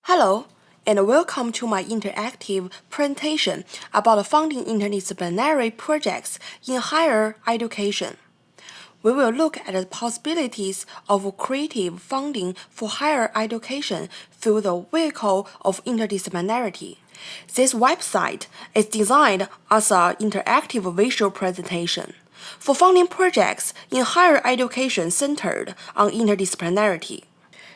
Hello, and welcome to my interactive presentation about funding interdisciplinary projects in higher education. We will look at the possibilities of creative funding for higher education through the vehicle of interdisciplinarity. This website is designed as an interactive visual presentation for funding projects in higher education centered on interdisciplinarity.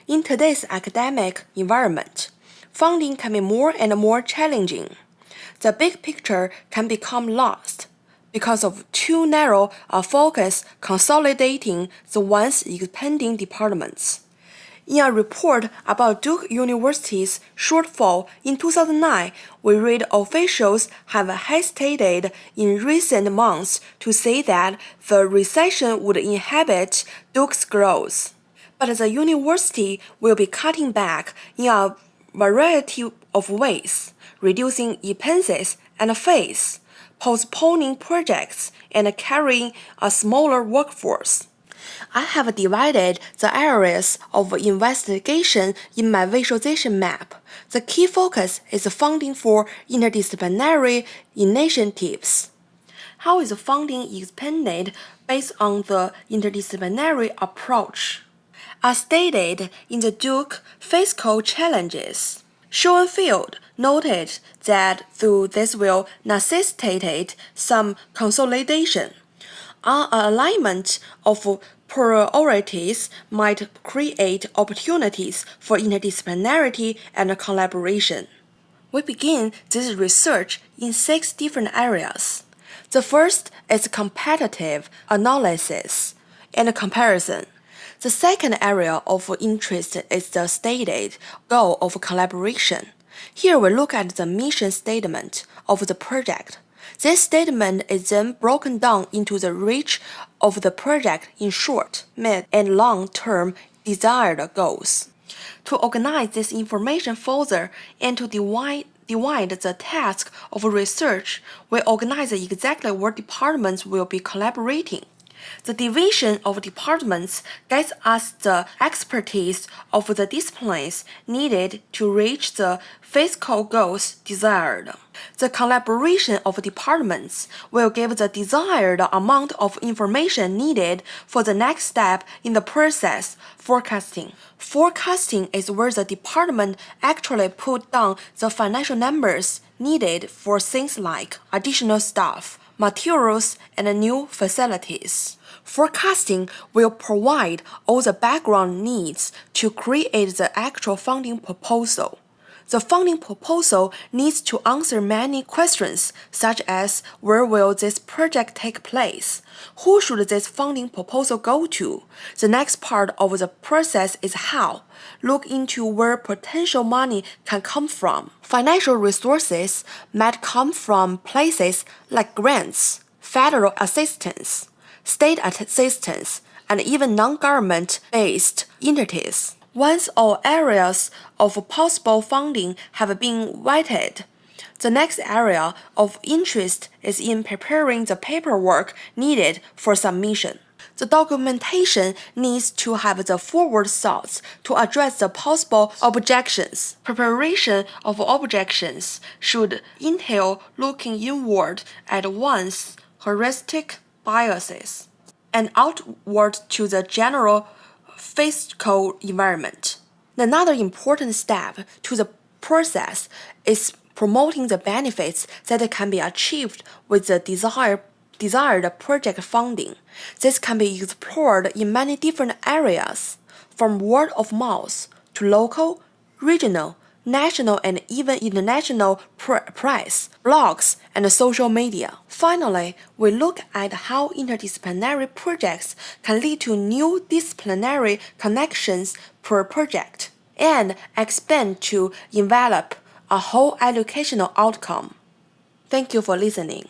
In today's academic environment, funding can be more and more challenging. The big picture can become lost because of too narrow a focus consolidating the once expanding departments. In a report about Duke University's shortfall in 2009, we read officials have hesitated in recent months to say that the recession would inhibit Duke's growth. But the university will be cutting back in a variety of ways, reducing expenses and fees, postponing projects, and carrying a smaller workforce. I have divided the areas of investigation in my visualization map. The key focus is funding for interdisciplinary initiatives. How is funding expanded based on the interdisciplinary approach? As stated in the Duke Fiscal Challenges, Schoenfield noted that though this will necessitate some consolidation, an alignment of priorities might create opportunities for interdisciplinarity and collaboration. We begin this research in 6 different areas. The first is competitive analysis and comparison. The second area of interest is the stated goal of collaboration. Here we look at the mission statement of the project. This statement is then broken down into the reach of the project in short, mid, and long-term desired goals. To organize this information further and to divide the task of research, we organize exactly where departments will be collaborating. The division of departments gets us the expertise of the disciplines needed to reach the fiscal goals desired. The collaboration of departments will give the desired amount of information needed for the next step in the process, forecasting. Forecasting is where the department actually put down the financial numbers needed for things like additional staff, materials, and new facilities. Forecasting will provide all the background needs to create the actual funding proposal. The funding proposal needs to answer many questions, such as where will this project take place? Who should this funding proposal go to? The next part of the process is how. Look into where potential money can come from. Financial resources might come from places like grants, federal assistance, state assistance, and even non-government-based entities. Once all areas of possible funding have been vetted, the next area of interest is in preparing the paperwork needed for submission. The documentation needs to have the forward thoughts to address the possible objections. Preparation of objections should entail looking inward at one's heuristic biases and outward to the general fiscal environment. Another important step to the process is promoting the benefits that can be achieved with the desired project funding. This can be explored in many different areas, from word of mouth to local, regional, national, and even international press, blogs, and social media. Finally, we look at how interdisciplinary projects can lead to new disciplinary connections per project and expand to envelop a whole educational outcome. Thank you for listening.